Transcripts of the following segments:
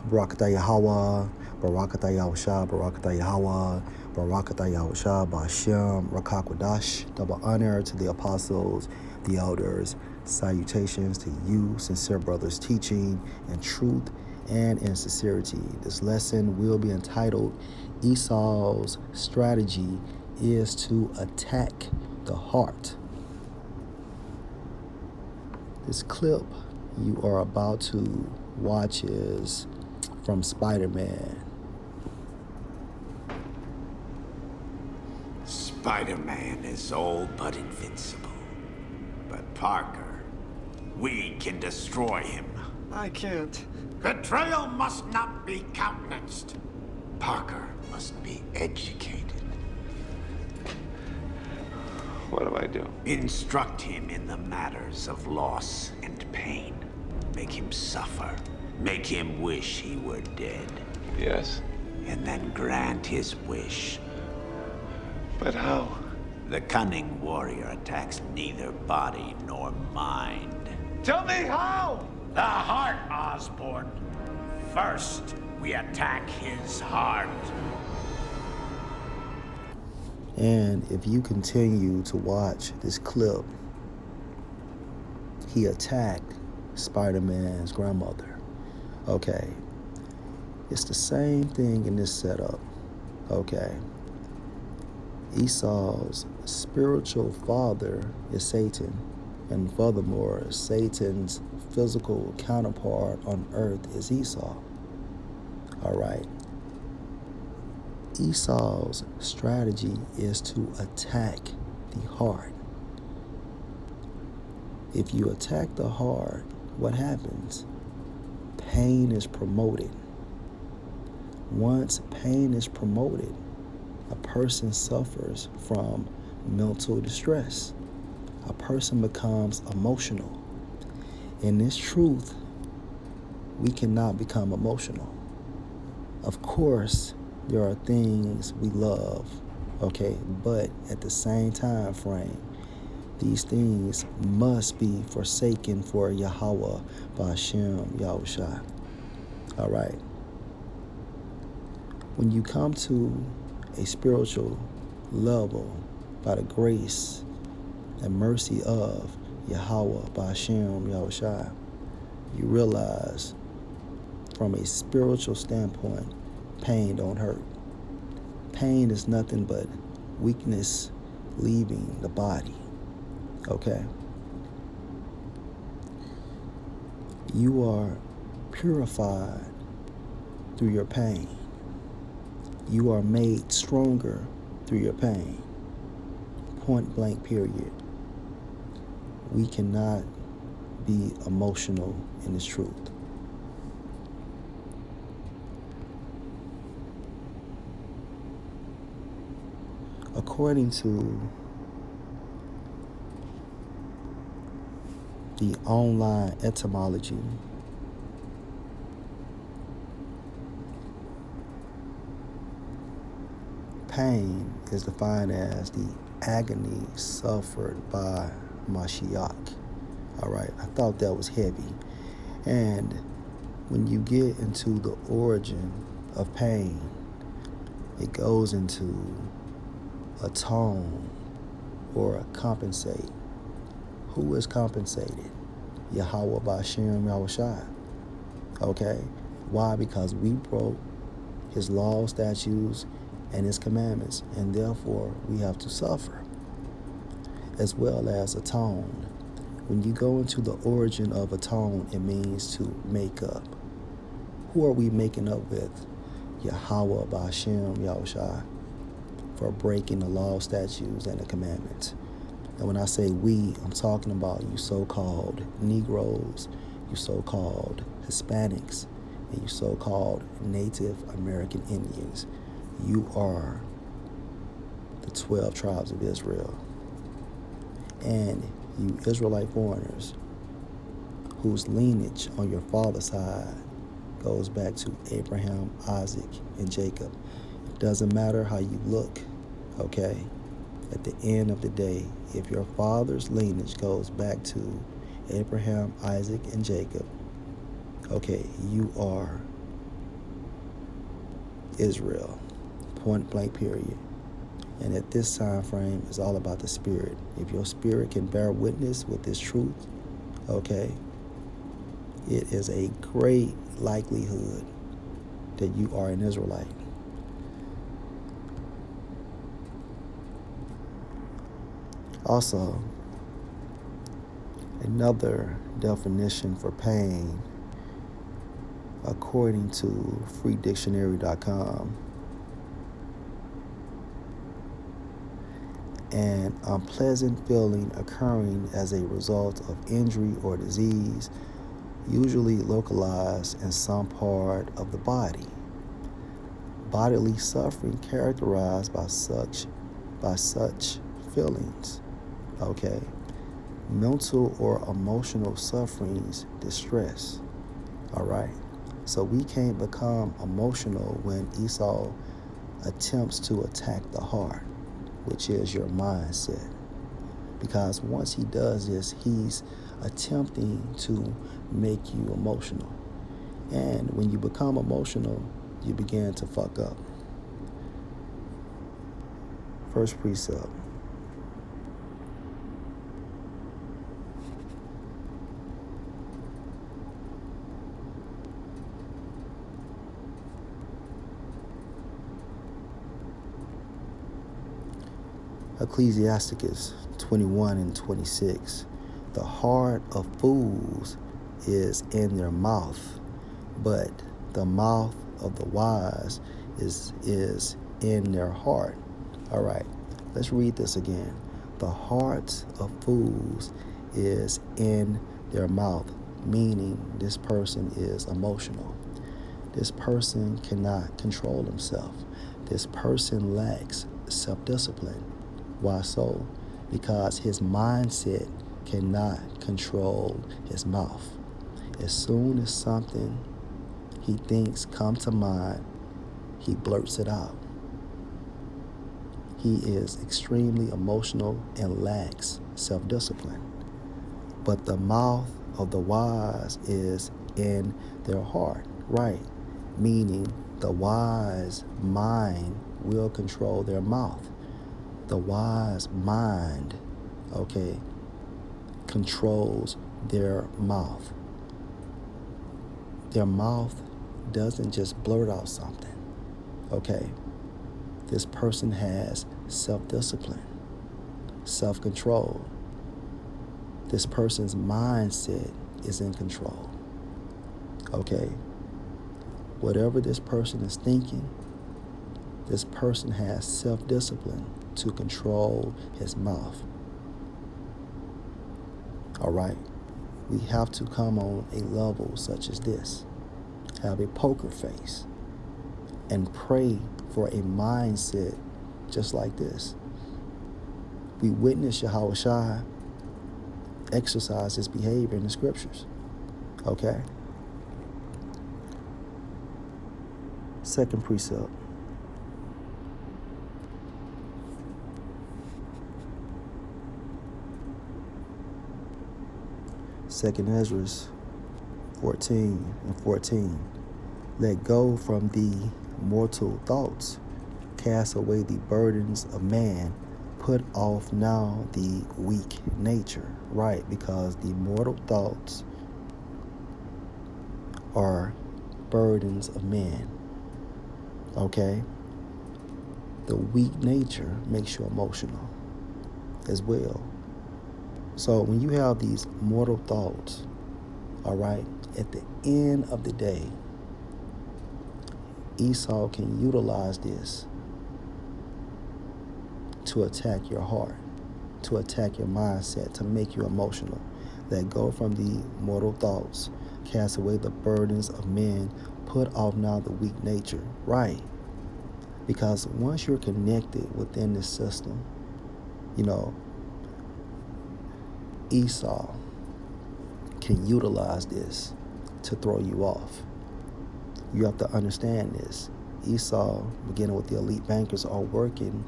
Barakatah Yahweh, Barakatah Yahusha, Barakatah Yahweh, Barakatah Yahusha, Bashem, Rakakwadash. Double honor to the apostles, the elders. Salutations to you, sincere brothers, teaching in truth and in sincerity. This lesson will be entitled Esau's Strategy is to Attack the Heart. This clip you are about to watch is from Spider-Man. Spider-Man is all but invincible. But Parker, we can destroy him. I can't. Betrayal must not be countenanced. Parker must be educated. What do I do? Instruct him in the matters of loss and pain. Make him suffer. Make him wish he were dead. Yes. And then grant his wish. But how? The cunning warrior attacks neither body nor mind. Tell me how! The heart, Osborn. First, we attack his heart. And if you continue to watch this clip, he attacked Spider-Man's grandmother. Okay. It's the same thing in this setup. Okay. Esau's spiritual father is Satan, and furthermore, Satan's physical counterpart on earth is Esau. All right. Esau's strategy is to attack the heart. If you attack the heart, what happens? Pain is promoted. Once pain is promoted, a person suffers from mental distress. A person becomes emotional. In this truth, we cannot become emotional. Of course, there are things we love, okay, but at the same time frame, these things must be forsaken for Yahweh, Bashem, Yahushua. All right. When you come to a spiritual level by the grace and mercy of Yahweh, Bashem, Yahushua, you realize from a spiritual standpoint, pain don't hurt. Pain is nothing but weakness leaving the body. Okay? You are purified through your pain. You are made stronger through your pain. Point blank, period. We cannot be emotional in this truth. According to the online etymology, pain is defined as the agony suffered by Mashiach. All right, I thought that was heavy. And when you get into the origin of pain, it goes into atone or compensate. Who is compensated? Yahweh Bashem Yahushua. Okay? Why? Because we broke his laws, statutes, and his commandments, and therefore we have to suffer, as well as atone. When you go into the origin of atone, it means to make up. Who are we making up with? Yahweh Bashem Yahushua, for breaking the law, statutes, and the commandments. And when I say we, I'm talking about you so-called Negroes, you so-called Hispanics, and you so-called Native American Indians. You are the 12 tribes of Israel. And you Israelite foreigners whose lineage on your father's side goes back to Abraham, Isaac, and Jacob. It doesn't matter how you look, okay? At the end of the day, if your father's lineage goes back to Abraham, Isaac, and Jacob, okay, you are Israel, point blank period. And at this time frame, it's all about the spirit. If your spirit can bear witness with this truth, okay, it is a great likelihood that you are an Israelite. Also, another definition for pain, according to freedictionary.com, an unpleasant feeling occurring as a result of injury or disease, usually localized in some part of the body. Bodily suffering characterized by such feelings. Okay. Mental or emotional sufferings, distress. All right. So we can't become emotional when Esau attempts to attack the heart, which is your mindset. Because once he does this, he's attempting to make you emotional. And when you become emotional, you begin to fuck up. First precept. Ecclesiasticus 21 and 26. The heart of fools is in their mouth, but the mouth of the wise is in their heart. All right, let's read this again. The heart of fools is in their mouth, meaning this person is emotional. This person cannot control himself. This person lacks self-discipline. Why so? Because his mindset cannot control his mouth. As soon as something he thinks comes to mind, he blurts it out. He is extremely emotional and lacks self-discipline. But the mouth of the wise is in their heart, right? Meaning the wise mind will control their mouth. The wise mind, okay, controls their mouth. Their mouth doesn't just blurt out something, okay? This person has self-discipline, self-control. This person's mindset is in control, okay? Whatever this person is thinking, this person has self-discipline to control his mouth. All right? We have to come on a level such as this. Have a poker face and pray for a mindset just like this. We witness Yahweh Shai exercise his behavior in the scriptures. Okay? Second precept. Second Ezra 14 and 14. Let go from the mortal thoughts. Cast away the burdens of man. Put off now the weak nature. Right, because the mortal thoughts are burdens of men. Okay? The weak nature makes you emotional as well. So when you have these mortal thoughts, all right, at the end of the day, Esau can utilize this to attack your heart, to attack your mindset, to make you emotional. Let go from the mortal thoughts, cast away the burdens of men, put off now the weak nature. Right. Because once you're connected within this system, you know, Esau can utilize this to throw you off. You have to understand this. Esau, beginning with the elite bankers, are working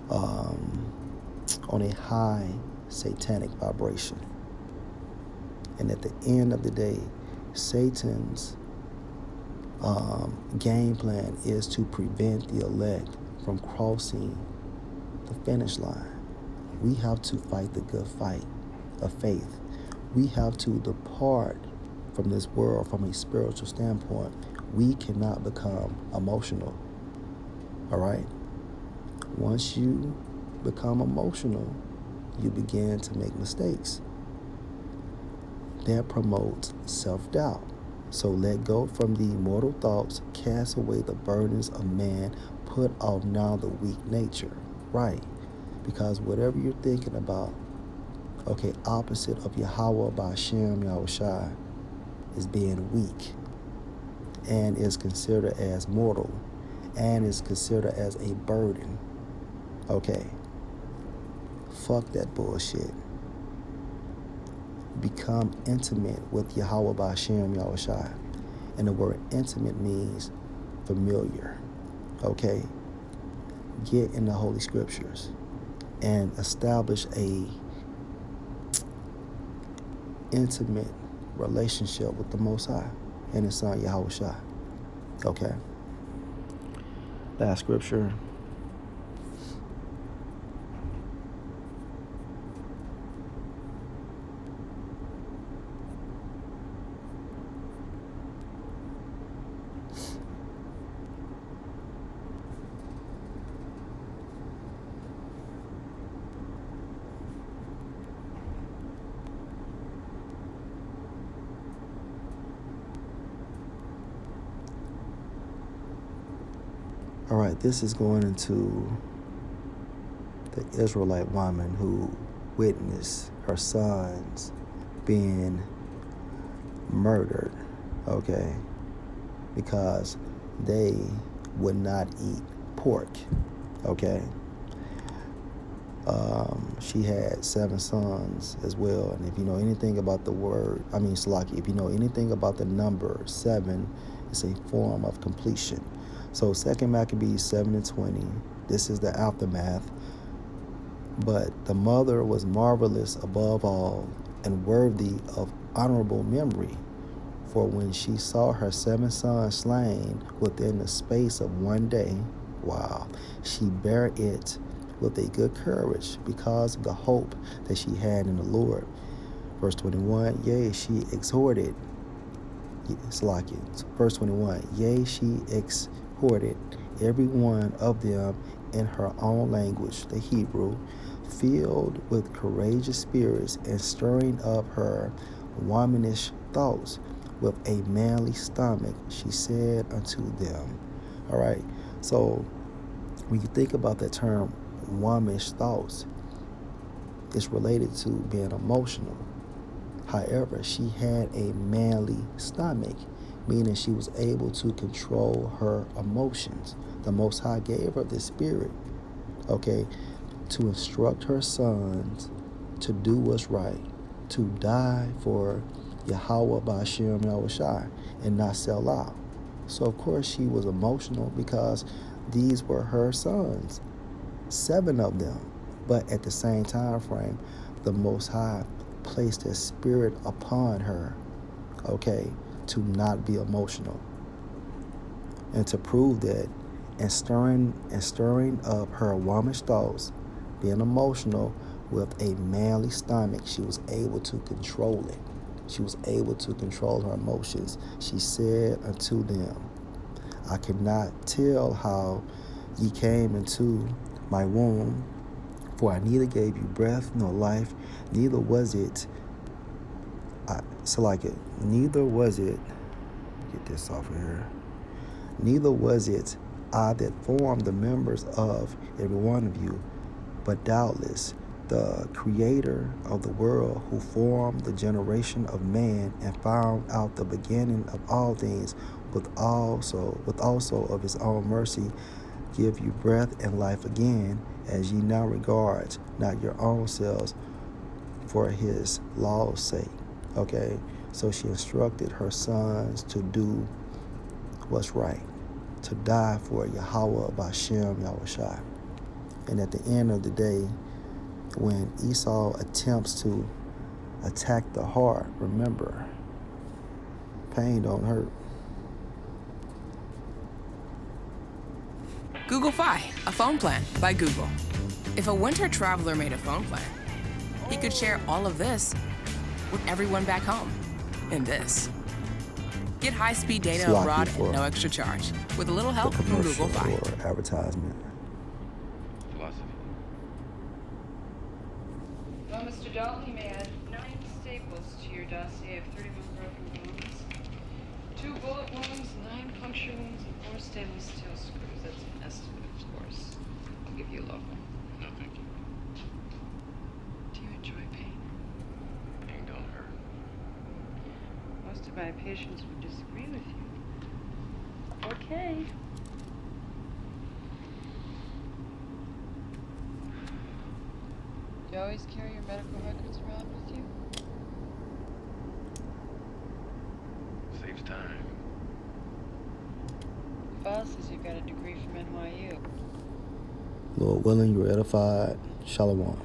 on a high satanic vibration. And at the end of the day, Satan's game plan is to prevent the elect from crossing the finish line. We have to fight the good fight of faith. We have to depart from this world from a spiritual standpoint. We cannot become emotional. All right? Once you become emotional, you begin to make mistakes. That promotes self-doubt. So let go from the mortal thoughts, cast away the burdens of man, put off now the weak nature. Right. Because whatever you're thinking about, okay, opposite of Yahweh Ba'Shem Yahushai is being weak and is considered as mortal and is considered as a burden. Okay. Fuck that bullshit. Become intimate with Yahweh Ba'Shem Yahushai. And the word intimate means familiar. Okay? Get in the Holy Scriptures and establish a intimate relationship with the Most High and His Son Yahushua. Okay? Last scripture. All right, this is going into the Israelite woman who witnessed her sons being murdered, okay, because they would not eat pork, okay. She had 7 sons as well, and if you know anything about the word, Salaki, if you know anything about the number 7, it's a form of completion. So 2 Maccabees 7:20, this is the aftermath. But the mother was marvelous above all and worthy of honorable memory. For when she saw her 7 sons slain within the space of one day, wow, she bare it with a good courage because of the hope that she had in the Lord. Verse 21, yea, she exhorted, verse 21, yea, she exhorted every one of them in her own language, the Hebrew, filled with courageous spirits and stirring up her womanish thoughts with a manly stomach, she said unto them. All right, so when you think about that term, womanish thoughts, it's related to being emotional. However, she had a manly stomach, meaning she was able to control her emotions. The Most High gave her the spirit, okay, to instruct her sons to do what's right, to die for Yahweh Ba'Shem Yahushai and not sell out. So of course she was emotional because these were her sons, 7 of them. But at the same time frame, the Most High placed His spirit upon her, okay, to not be emotional. And to prove that, and stirring up her womanish thoughts, being emotional with a manly stomach, she was able to control it. She was able to control her emotions. She said unto them, I cannot tell how ye came into my womb, for I neither gave you breath nor life, neither was it, get this off of here, neither was it I that formed the members of every one of you, but doubtless the Creator of the world, who formed the generation of man and found out the beginning of all things, with also of His own mercy give you breath and life again, as ye now regard not your own selves for His law's sake. Okay, so she instructed her sons to do what's right, to die for Yahweh Ba'Shem Yahushai. And at the end of the day, when Esau attempts to attack the heart, remember, pain don't hurt. Google Fi, a phone plan by Google. If a winter traveler made a phone plan, he could share all of this with everyone back home in this. Get high-speed data Sloppy abroad for at no extra charge with a little the help from commercial Google Fi. or advertisement. Philosophy. Well, Mr. Dalton, you may add 9 staples to your dossier of 31 broken bones, 2 bullet wounds, 9 puncture wounds, and 4 stainless steel screws. That's an estimate, of course. I'll give you a local. No, thank you. Do you enjoy pain? Pain don't hurt. Most of my patients would disagree with you. Okay. Do you always carry your medical records around with you? Saves time. The file says you've got a degree from NYU. Lord willing, you're edified. Shalom.